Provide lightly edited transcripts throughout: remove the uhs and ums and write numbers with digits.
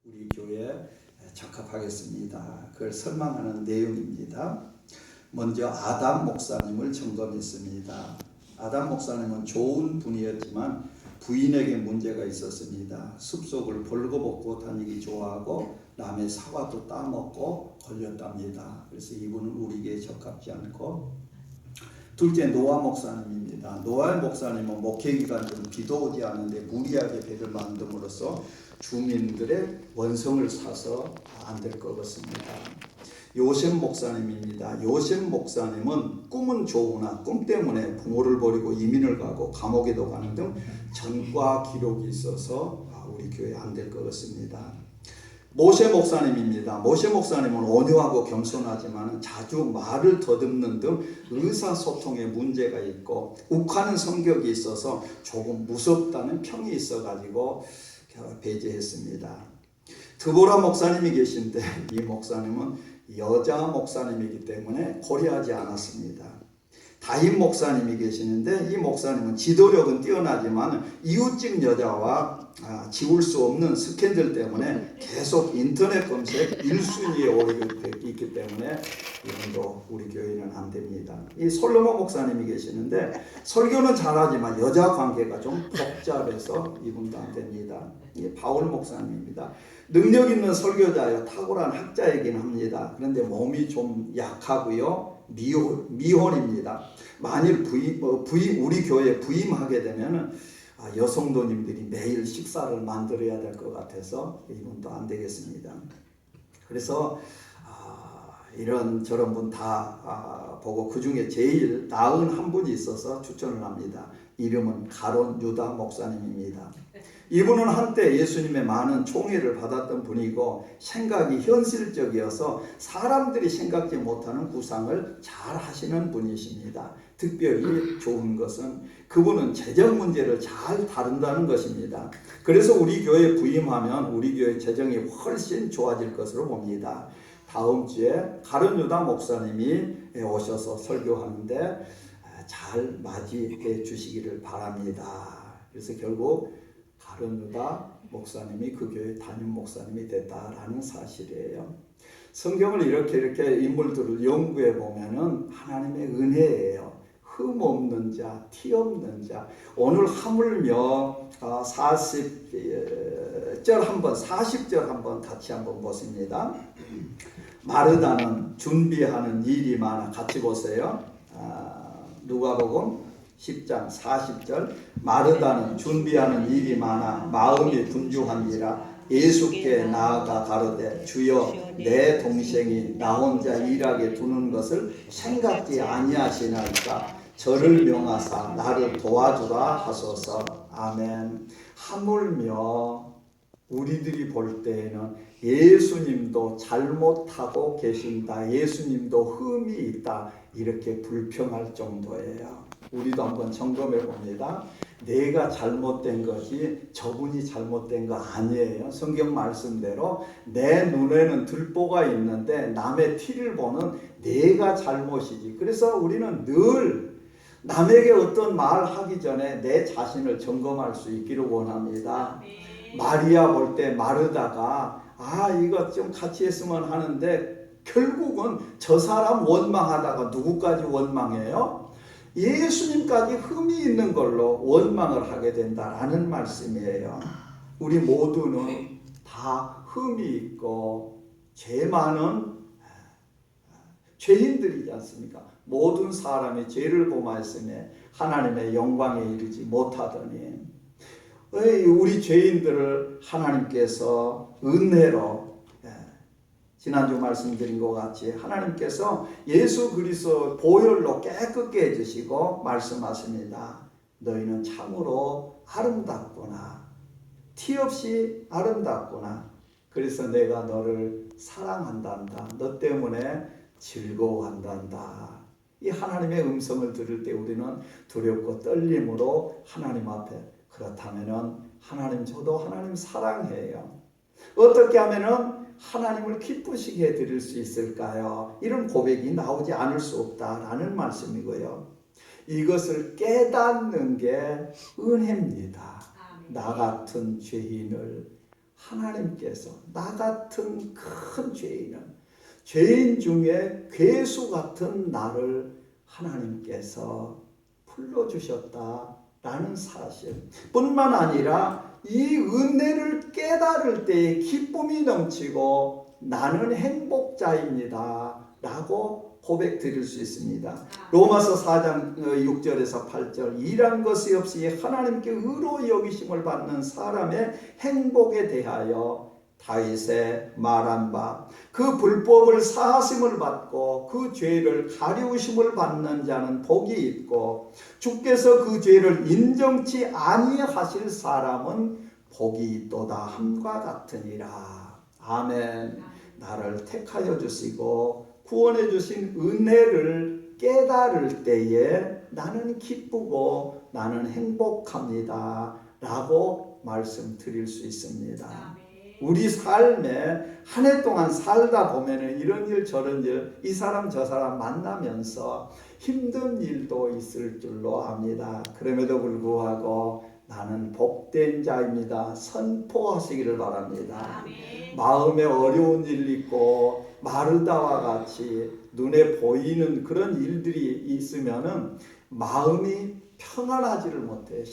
우리 교회에 적합하겠습니다. 그걸 설명하는 내용입니다. 먼저 아담 목사님을 점검했습니다. 아담 목사님은 좋은 분이었지만 부인에게 문제가 있었습니다. 숲속을 벌거벗고 다니기 좋아하고 남의 사과도 따먹고 걸렸답니다. 그래서 이분은 우리에게 적합지 않고, 둘째 노아 목사님입니다. 노아 목사님은 목회기간 중 비도 오지 않는데 무리하게 배를 만듦으로써 주민들의 원성을 사서 안 될 것 같습니다. 요셉 목사님입니다. 요셉 목사님은 꿈은 좋으나 꿈 때문에 부모를 버리고 이민을 가고 감옥에도 가는 등 전과 기록이 있어서 우리 교회 안 될 것 같습니다. 모세 목사님입니다. 모세 목사님은 온유하고 겸손하지만 자주 말을 더듬는 등 의사소통에 문제가 있고 욱하는 성격이 있어서 조금 무섭다는 평이 있어가지고 배제했습니다. 드보라 목사님이 계신데 이 목사님은 여자 목사님이기 때문에 고려하지 않았습니다. 다임 목사님이 계시는데 이 목사님은 지도력은 뛰어나지만 이웃집 여자와 지울 수 없는 스캔들 때문에 계속 인터넷 검색 1순위에 오르게 있기 때문에 이분도 우리 교회는 안 됩니다. 이 솔로몬 목사님이 계시는데 설교는 잘하지만 여자 관계가 좀 복잡해서 이분도 안 됩니다. 이 바울 목사님입니다. 능력 있는 설교자여 탁월한 학자이긴 합니다. 그런데 몸이 좀 약하고요. 미혼입니다. 만일 우리 교회에 부임하게 되면 여성도님들이 매일 식사를 만들어야 될 것 같아서 이분도 안 되겠습니다. 그래서 이런 저런 분 다 보고 그 중에 제일 나은 한 분이 있어서 추천을 합니다. 이름은 가론 유다 목사님입니다. 이분은 한때 예수님의 많은 총애를 받았던 분이고 생각이 현실적이어서 사람들이 생각지 못하는 구상을 잘 하시는 분이십니다. 특별히 좋은 것은 그분은 재정 문제를 잘 다룬다는 것입니다. 그래서 우리 교회에 부임하면 우리 교회 재정이 훨씬 좋아질 것으로 봅니다. 다음 주에 가론 유다 목사님이 오셔서 설교하는데 잘 맞이해 주시기를 바랍니다. 그래서 결국 가론 유다 목사님이 그 교회 담임 목사님이 됐다라는 사실이에요. 성경을 이렇게 인물들을 연구해 보면은 하나님의 은혜예요. 흠 없는 자, 티 없는 자. 오늘 하물며 40절 한번 같이 한번 보십니다. 마르다는 준비하는 일이 많아. 같이 보세요. 누가복음 10장 40절. 마르다는 준비하는 일이 많아 마음이 분주한지라 예수께 나아가 가로되 주여 내 동생이 나 혼자 일하게 두는 것을 생각지 아니하시나이까 저를 명하사 나를 도와주라 하소서. 아멘. 하물며 우리들이 볼 때에는 예수님도 잘못하고 계신다, 예수님도 흠이 있다, 이렇게 불평할 정도예요. 우리도 한번 점검해 봅니다. 내가 잘못된 것이 저분이 잘못된 거 아니에요. 성경 말씀대로 내 눈에는 들보가 있는데 남의 티를 보는 내가 잘못이지. 그래서 우리는 늘 남에게 어떤 말 하기 전에 내 자신을 점검할 수 있기를 원합니다. 마리아 볼 때 마르다가 이거 좀 같이 했으면 하는데 결국은 저 사람 원망하다가 누구까지 원망해요? 예수님까지 흠이 있는 걸로 원망을 하게 된다라는 말씀이에요. 우리 모두는 다 흠이 있고 죄 많은 죄인들이지 않습니까? 모든 사람이 죄를 범하였으며 하나님의 영광에 이르지 못하더니 우리 죄인들을 하나님께서 은혜로 지난주 말씀드린 것 같이 하나님께서 예수 그리스도 보혈로 깨끗게 해주시고 말씀하십니다. 너희는 참으로 아름답구나. 티 없이 아름답구나. 그래서 내가 너를 사랑한단다. 너 때문에 즐거워한단다. 이 하나님의 음성을 들을 때 우리는 두렵고 떨림으로 하나님 앞에, 그렇다면은 하나님 저도 하나님 사랑해요. 어떻게 하면은 하나님을 기쁘시게 해드릴 수 있을까요? 이런 고백이 나오지 않을 수 없다라는 말씀이고요. 이것을 깨닫는 게 은혜입니다. 나 같은 죄인을 하나님께서 나 같은 큰 죄인 중에 괴수 같은 나를 하나님께서 불러주셨다라는 사실 뿐만 아니라 이 은혜를 깨달을 때에 기쁨이 넘치고 나는 행복자입니다 라고 고백 드릴 수 있습니다. 로마서 4장 6절에서 8절 일한 것이 없이 하나님께 의로 여기심을 받는 사람의 행복에 대하여 다윗의 말한 바 그 불법을 사하심을 받고 그 죄를 가리우심을 받는 자는 복이 있고 주께서 그 죄를 인정치 아니하실 사람은 복이 있도다 함과 같으니라. 아멘. 나를 택하여 주시고 구원해 주신 은혜를 깨달을 때에 나는 기쁘고 나는 행복합니다 라고 말씀드릴 수 있습니다. 우리 삶에 한 해 동안 살다 보면은 이런 일 저런 일 이 사람 저 사람 만나면서 힘든 일도 있을 줄로 압니다. 그럼에도 불구하고 나는 복된 자입니다 선포하시기를 바랍니다. 마음에 어려운 일 있고 마르다와 같이 눈에 보이는 그런 일들이 있으면은 마음이 평안하지를 못해.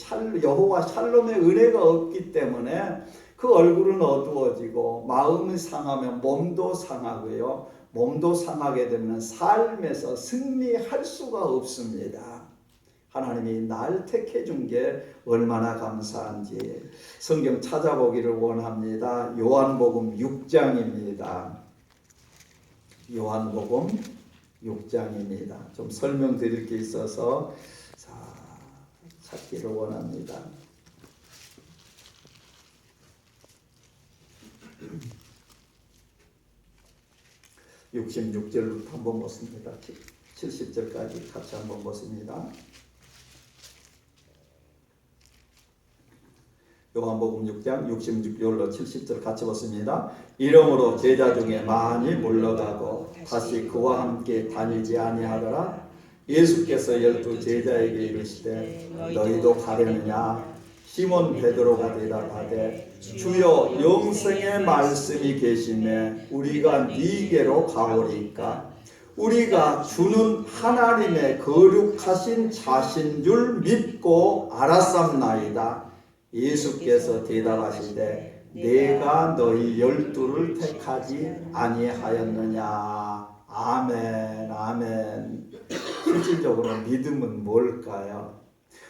여호와 샬롬의 은혜가 없기 때문에 그 얼굴은 어두워지고 마음이 상하면 몸도 상하고요. 몸도 상하게 되면 삶에서 승리할 수가 없습니다. 하나님이 날 택해 준 게 얼마나 감사한지 성경 찾아보기를 원합니다. 요한복음 6장입니다. 요한복음 6장입니다. 좀 설명드릴 게 있어서 찾기를 원합니다. 66절부터 한번 보습니다. 70절까지 같이 한번 보습니다. 요한복음 6장 66절로 70절 같이 보습니다. 이러므로 제자 중에 많이 물러가고 다시 그와 함께 다니지 아니하더라. 예수께서 12 제자에게 이르시되 너희도 가려느냐? 시몬 베드로가 대답하되 주여 영생의 말씀이 계시매 우리가 네게로 가오리이까. 우리가 주는 하나님의 거룩하신 자신 줄 믿고 알았삼나이다. 예수께서 대답하시되 내가 너희 12를 택하지 아니하였느냐. 아멘 아멘. 실질적으로 믿음은 뭘까요?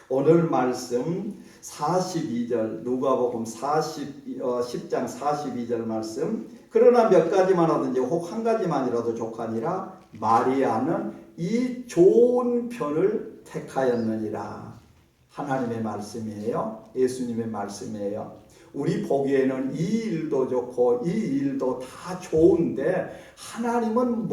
오늘 말씀 42절 누가복음 10장 42절 말씀. 그러나 몇 가지만 하든지 혹 한 가지만이라도 족하니라. 마리아는 이 좋은 편을 택하였느니라. 하나님의 말씀이에요. 예수님의 말씀이에요. 우리 보기에는 이 일도 좋고 이 일도 다 좋은데 하나님은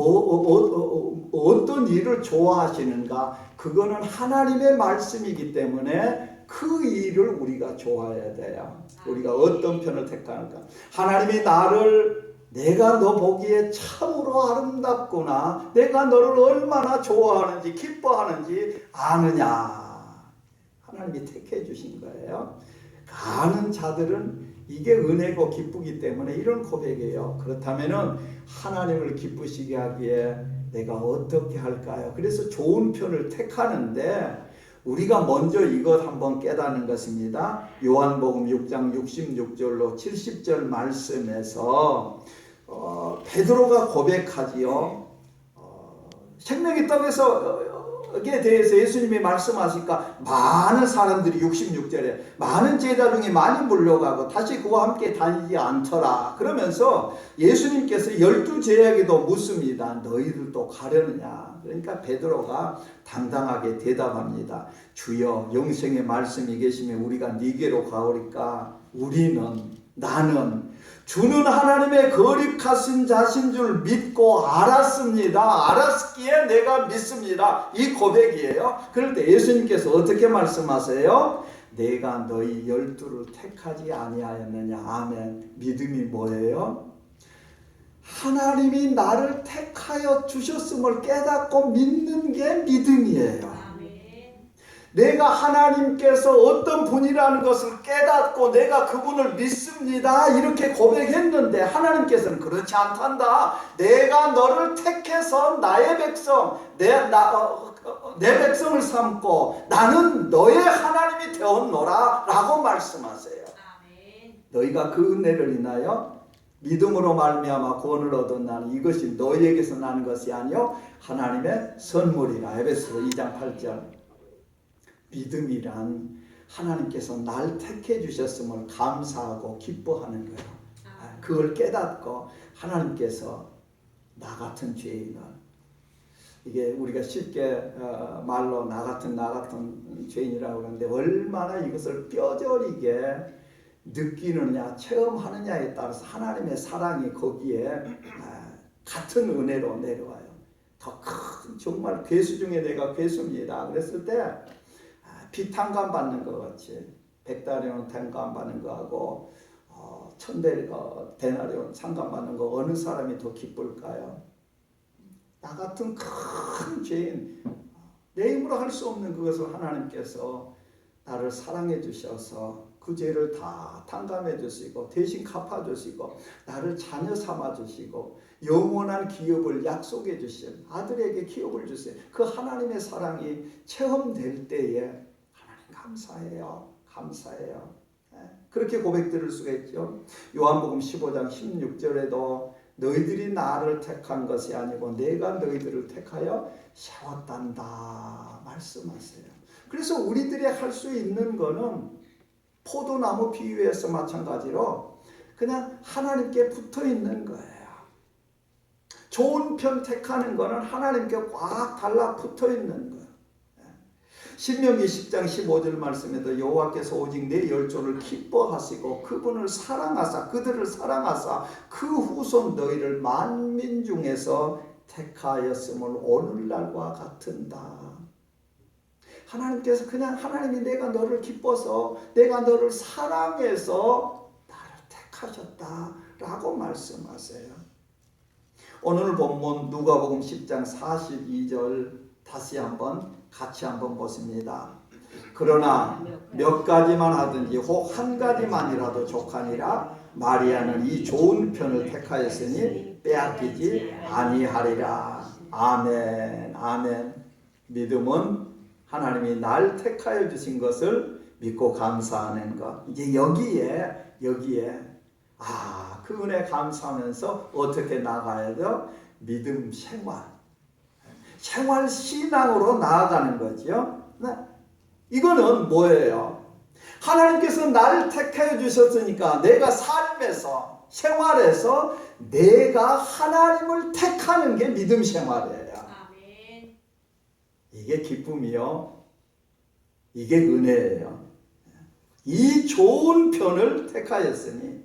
어떤 일을 좋아하시는가? 그거는 하나님의 말씀이기 때문에 그 일을 우리가 좋아해야 돼요. 우리가 어떤 편을 택하는가? 하나님이 내가 너 보기에 참으로 아름답구나. 내가 너를 얼마나 좋아하는지 기뻐하는지 아느냐? 하나님이 택해 주신 거예요. 아는 자들은 이게 은혜고 기쁘기 때문에 이런 고백이에요. 그렇다면은 하나님을 기쁘시게 하기에 내가 어떻게 할까요? 그래서 좋은 편을 택하는데 우리가 먼저 이것 한번 깨닫는 것입니다. 요한복음 6장 66절로 70절 말씀에서 베드로가 고백하지요. 생명의 떡에 대해서 예수님이 말씀하시니까 많은 사람들이 66절에 많은 제자 중에 많이 물러가고 다시 그와 함께 다니지 않더라. 그러면서 예수님께서 12 제자에게도 묻습니다. 너희들도 가려느냐? 그러니까 베드로가 당당하게 대답합니다. 주여 영생의 말씀이 계시면 우리가 네게로 가오리까. 나는 주는 하나님의 거룩하신 자신 줄 믿고 알았습니다. 알았기에 내가 믿습니다. 이 고백이에요. 그럴 때 예수님께서 어떻게 말씀하세요? 내가 너희 12를 택하지 아니하였느냐. 아멘. 믿음이 뭐예요? 하나님이 나를 택하여 주셨음을 깨닫고 믿는 게 믿음이에요. 내가 하나님께서 어떤 분이라는 것을 깨닫고 내가 그분을 믿습니다 이렇게 고백했는데 하나님께서는 그렇지 않단다. 내가 너를 택해서 나의 백성 내 백성을 삼고 나는 너의 하나님이 되었노라 라고 말씀하세요. 아멘. 너희가 그 은혜를 인하여 믿음으로 말미암아 구원을 얻었나니 이것이 너희에게서 나는 것이 아니요 하나님의 선물이라. 에베소서 2장 8절. 믿음이란 하나님께서 날 택해 주셨음을 감사하고 기뻐하는 거예요. 그걸 깨닫고 하나님께서 나 같은 죄인을, 이게 우리가 쉽게 말로 나 같은 죄인이라고 하는데 얼마나 이것을 뼈저리게 느끼느냐 체험하느냐에 따라서 하나님의 사랑이 거기에 같은 은혜로 내려와요. 더 큰 정말 괴수 중에 내가 괴수입니다 그랬을 때 비탄감 받는 것 같이 100다리온 탄감 받는 거하고 1000데나리온 상감 받는 거 어느 사람이 더 기쁠까요? 나 같은 큰 죄인, 내 힘으로 할 수 없는 그것을 하나님께서 나를 사랑해 주셔서 그 죄를 다 탕감해 주시고 대신 갚아 주시고 나를 자녀 삼아 주시고 영원한 기업을 약속해 주신 아들에게 기업을 주세요. 그 하나님의 사랑이 체험될 때에 감사해요. 감사해요. 그렇게 고백 들을 수가 있죠. 요한복음 15장 16절에도 너희들이 나를 택한 것이 아니고 내가 너희들을 택하여 세웠단다 말씀하세요. 그래서 우리들이 할 수 있는 거는 포도나무 비유에서 마찬가지로 그냥 하나님께 붙어 있는 거예요. 좋은 편 택하는 거는 하나님께 꽉 달라붙어 있는 거예요. 신명기 10장 15절 말씀에도 여호와께서 오직 내 열조를 기뻐하시고 그분을 사랑하사 그들을 사랑하사 그 후손 너희를 만민 중에서 택하였음을 오늘날과 같은다. 하나님께서 그냥 하나님이 내가 너를 기뻐서 내가 너를 사랑해서 나를 택하셨다라고 말씀하세요. 오늘 본문 누가복음 10장 42절 다시 같이 한번 보십니다. 그러나 몇 가지만 하든지 혹 한 가지만이라도 족하니라 마리아는 이 좋은 편을 택하였으니 빼앗기지 아니하리라. 아멘. 아멘. 믿음은 하나님이 날 택하여 주신 것을 믿고 감사하는 것. 이제 여기에 그 은혜 감사하면서 어떻게 나가야 돼요? 믿음 생활 신앙으로 나아가는 거죠. 네. 이거는 뭐예요? 하나님께서 나를 택하여 주셨으니까 내가 삶에서 생활에서 내가 하나님을 택하는 게 믿음 생활이에요. 아멘. 이게 기쁨이요. 이게 은혜예요. 이 좋은 편을 택하였으니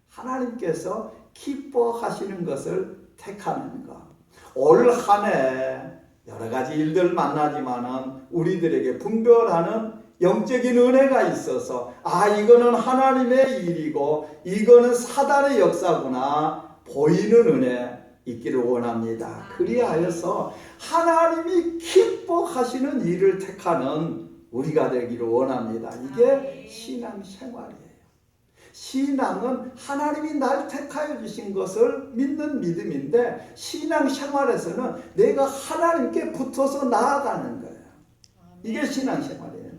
하나님께서 기뻐하시는 것을 택하는 것. 올 한 해 여러 가지 일들 만나지만은 우리들에게 분별하는 영적인 은혜가 있어서 이거는 하나님의 일이고 이거는 사단의 역사구나 보이는 은혜 있기를 원합니다. 그리하여서 하나님이 기뻐하시는 일을 택하는 우리가 되기를 원합니다. 이게 신앙생활이에요. 신앙은 하나님이 날 택하여 주신 것을 믿는 믿음인데 신앙생활에서는 내가 하나님께 붙어서 나아가는 거예요. 이게 신앙생활이에요.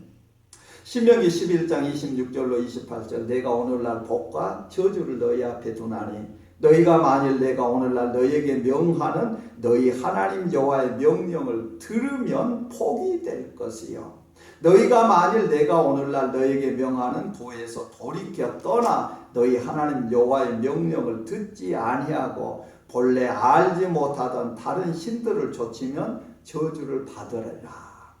신명기 11장 26절로 28절 내가 오늘날 복과 저주를 너희 앞에 두나니 너희가 만일 내가 오늘날 너희에게 명하는 너희 하나님 여호와의 명령을 들으면 복이 될 것이요 너희가 만일 내가 오늘날 너희에게 명하는 도에서 돌이켜 떠나 너희 하나님 여호와의 명령을 듣지 아니하고 본래 알지 못하던 다른 신들을 좇으면 저주를 받으리라.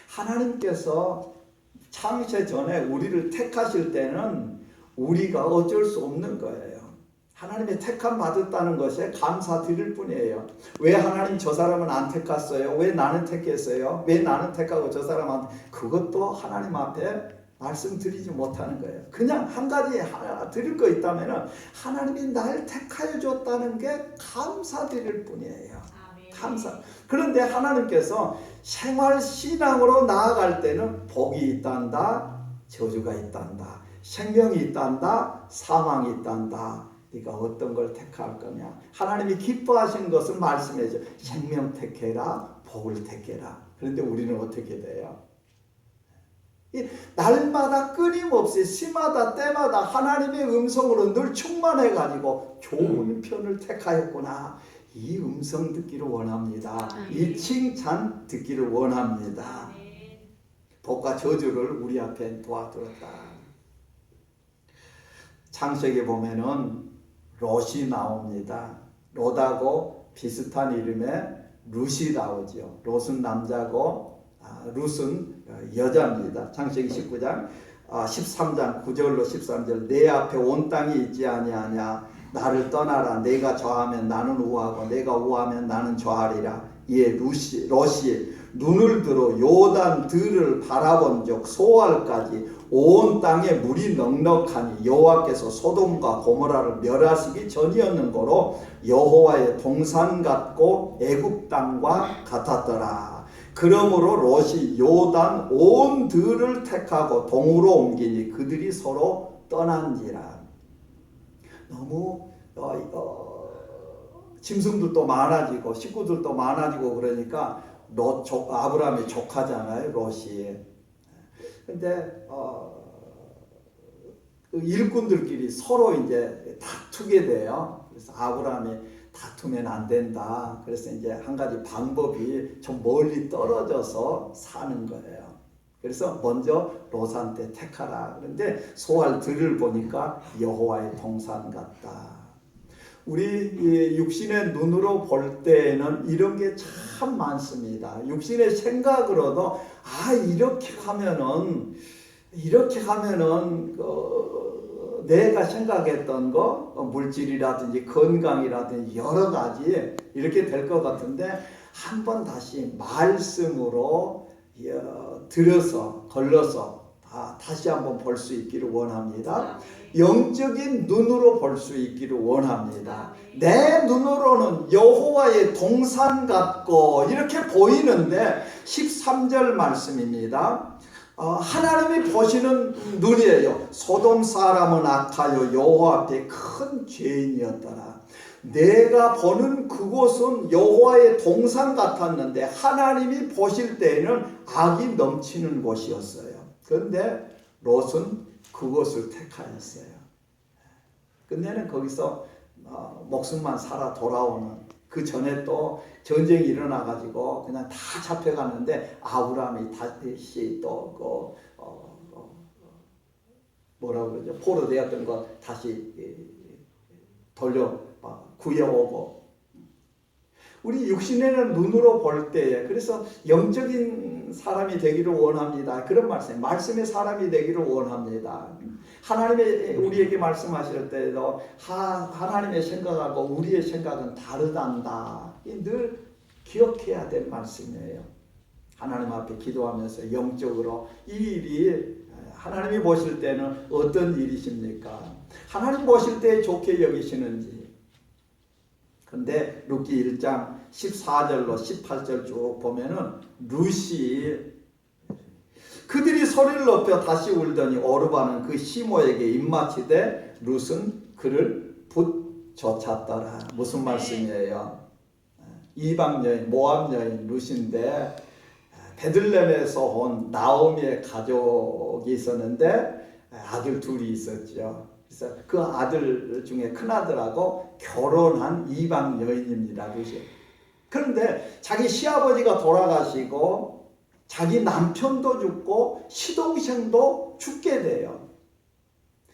하나님께서 창세 전에 우리를 택하실 때는 우리가 어쩔 수 없는 거예요. 하나님의 택함 받았다는 것에 감사드릴 뿐이에요. 왜 하나님 저 사람은 안 택했어요? 왜 나는 택했어요? 왜 나는 택하고 저 사람은 그것도 하나님 앞에 말씀드리지 못하는 거예요. 그냥 한 가지 하나 드릴 거 있다면 하나님이 날 택하여 줬다는 게 감사드릴 뿐이에요. 아멘. 감사. 그런데 하나님께서 생활 신앙으로 나아갈 때는 복이 있단다, 저주가 있단다, 생명이 있단다, 사망이 있단다. 네가 어떤 걸 택할 거냐? 하나님이 기뻐하시는 것을 말씀해줘. 생명 택해라, 복을 택해라. 그런데 우리는 어떻게 돼요? 날마다 끊임없이 시마다 때마다 하나님의 음성으로 늘 충만해가지고 좋은 편을 택하였구나. 이 음성 듣기를 원합니다. 이 칭찬 듣기를 원합니다. 복과 저주를 우리 앞에 도와두었다. 창세기에 보면은 롯이 나옵니다. 롯하고 비슷한 이름의 룻이 나오죠. 롯은 남자고 룻은 여자입니다. 창세기 19장 13장 9절로 13절 내 앞에 온 땅이 있지 아니하냐 나를 떠나라. 내가 좌하면 나는 우하고 내가 우하면 나는 좌하리라. 이에 롯이 눈을 들어 요단 들을 바라본 적 소알까지 온 땅에 물이 넉넉하니 여호와께서 소돔과 고모라를 멸하시기 전이었는고로 여호와의 동산 같고 애굽 땅과 같았더라. 그러므로 롯이 요단 온 들을 택하고 동으로 옮기니 그들이 서로 떠난지라. 너무 짐승들도 많아지고 식구들도 많아지고 그러니까 아브라함의 조카잖아요, 롯이. 근데 그 일꾼들끼리 서로 이제 다투게 돼요. 그래서 아브라함이 다투면 안 된다. 그래서 이제 한 가지 방법이 좀 멀리 떨어져서 사는 거예요. 그래서 먼저 롯한테 택하라. 그런데 소알 들을 보니까 여호와의 동산 같다. 우리 육신의 눈으로 볼 때에는 이런 게 참 많습니다. 육신의 생각으로도 이렇게 하면은 내가 생각했던 거 물질이라든지 건강이라든지 여러 가지 이렇게 될 것 같은데 한번 다시 말씀으로 들어서 걸러서 다시 한번 볼 수 있기를 원합니다. 영적인 눈으로 볼 수 있기를 원합니다. 내 눈으로는 여호와의 동산 같고 이렇게 보이는데 13절 말씀입니다. 하나님이 보시는 눈이에요. 소돔 사람은 악하여 여호와 앞에 큰 죄인이었더라. 내가 보는 그곳은 여호와의 동산 같았는데 하나님이 보실 때에는 악이 넘치는 곳이었어요. 그런데 롯은 그곳을 택하였어요. 근데는 거기서 목숨만 살아 돌아오는 그 전에 또 전쟁이 일어나가지고 그냥 다 잡혀가는데 아브라함이 다시 또 뭐라고 그러죠? 포로되었던 거 다시 돌려 구해오고. 우리 육신에는 눈으로 볼 때에 그래서 영적인 사람이 되기를 원합니다. 그런 말씀의 사람이 되기를 원합니다. 하나님의 우리에게 말씀하실 때도 하나님의 생각하고 우리의 생각은 다르단다. 늘 기억해야 될 말씀이에요. 하나님 앞에 기도하면서 영적으로 이 일이 하나님이 보실 때는 어떤 일이십니까? 하나님 보실 때 좋게 여기시는지. 근데 룻기 1장 14절로 18절 쭉 보면은 룻이 그들이 소리를 높여 다시 울더니 오르바는 그 시모에게 입맞히되 룻은 그를 붙쫓았더라. 무슨 말씀이에요? 이방 여인 모압 여인 룻인데 베들레헴에서 온 나오미의 가족이 있었는데 아들 둘이 있었죠. 그래서 그 아들 중에 큰 아들하고 결혼한 이방 여인입니다. 룻이. 그런데 자기 시아버지가 돌아가시고 자기 남편도 죽고 시동생도 죽게 돼요.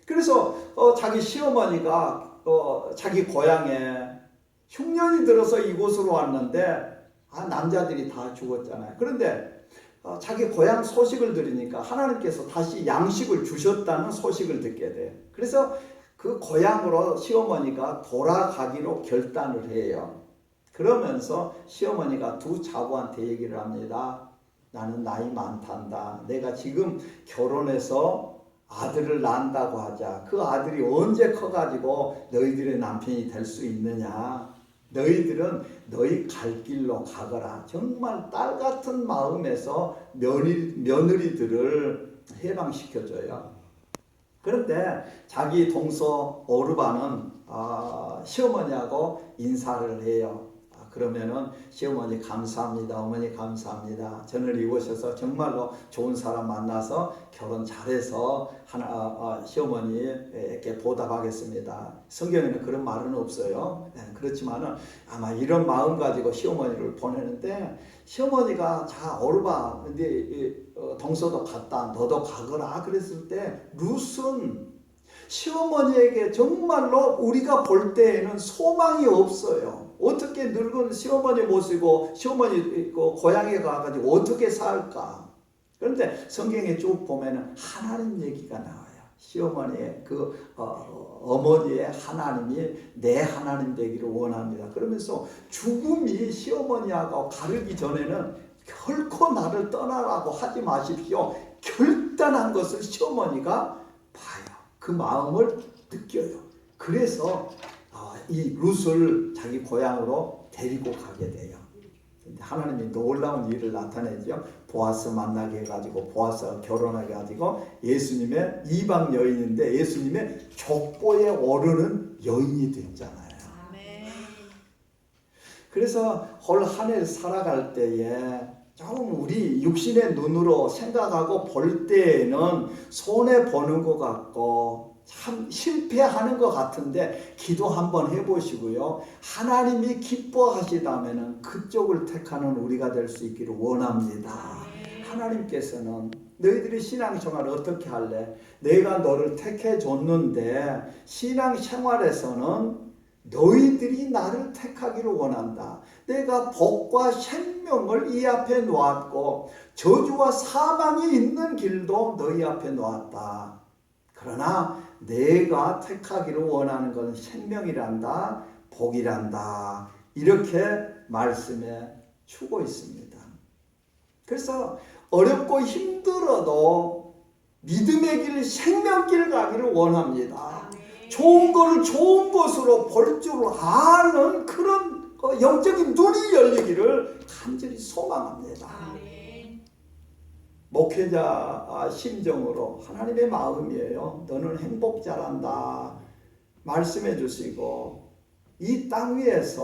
그래서 자기 시어머니가 자기 고향에 흉년이 들어서 이곳으로 왔는데 남자들이 다 죽었잖아요. 그런데 자기 고향 소식을 들으니까 하나님께서 다시 양식을 주셨다는 소식을 듣게 돼요. 그래서 그 고향으로 시어머니가 돌아가기로 결단을 해요. 그러면서 시어머니가 두 자부한테 얘기를 합니다. 나는 나이 많단다. 내가 지금 결혼해서 아들을 낳는다고 하자. 그 아들이 언제 커가지고 너희들의 남편이 될 수 있느냐. 너희들은 너희 갈 길로 가거라. 정말 딸 같은 마음에서 며느리들을 해방시켜줘요. 그런데 자기 동서 오르반은 시어머니하고 인사를 해요. 그러면은 시어머니 감사합니다. 어머니 감사합니다. 저를 이루셔서 정말로 좋은 사람 만나서 결혼 잘해서 시어머니에게 보답하겠습니다. 성경에는 그런 말은 없어요. 그렇지만은 아마 이런 마음 가지고 시어머니를 보내는데 시어머니가 자 오르바 근데 동서도 갔다 너도 가거라 그랬을 때 룻은 시어머니에게 정말로 우리가 볼 때에는 소망이 없어요. 어떻게 늙은 시어머니 모시고 시어머니 고향에 가가지고 어떻게 살까? 그런데 성경에 쭉 보면은 하나님 얘기가 나와요. 시어머니의 어머니의 하나님이 내 하나님 되기를 원합니다. 그러면서 죽음이 시어머니하고 가르기 전에는 결코 나를 떠나라고 하지 마십시오. 결단한 것을 시어머니가 봐요. 그 마음을 느껴요. 그래서 이 룻을 자기 고향으로 데리고 가게 돼요. 하나님이 놀라운 일을 나타내죠. 보아스 만나게 해가지고 보아스와 결혼하게 해가지고 예수님의 이방 여인인데 예수님의 족보에 오르는 여인이 됐잖아요. 아멘. 그래서 올 한 해 살아갈 때에 조금 우리 육신의 눈으로 생각하고 볼 때에는 손해 보는 것 같고 참 실패하는 것 같은데 기도 한번 해보시고요. 하나님이 기뻐하시다면 그쪽을 택하는 우리가 될 수 있기를 원합니다. 하나님께서는 너희들이 신앙생활을 어떻게 할래? 내가 너를 택해 줬는데 신앙생활에서는 너희들이 나를 택하기를 원한다. 내가 복과 생명을 이 앞에 놓았고 저주와 사망이 있는 길도 너희 앞에 놓았다. 그러나 내가 택하기를 원하는 것은 생명이란다, 복이란다. 이렇게 말씀해 주고 있습니다. 그래서 어렵고 힘들어도 믿음의 길, 생명길 가기를 원합니다. 좋은 것을 좋은 것으로 볼 줄 아는 그런 영적인 눈이 열리기를 간절히 소망합니다. 목회자 심정으로 하나님의 마음이에요. 너는 행복 잘한다 말씀해 주시고 이 땅 위에서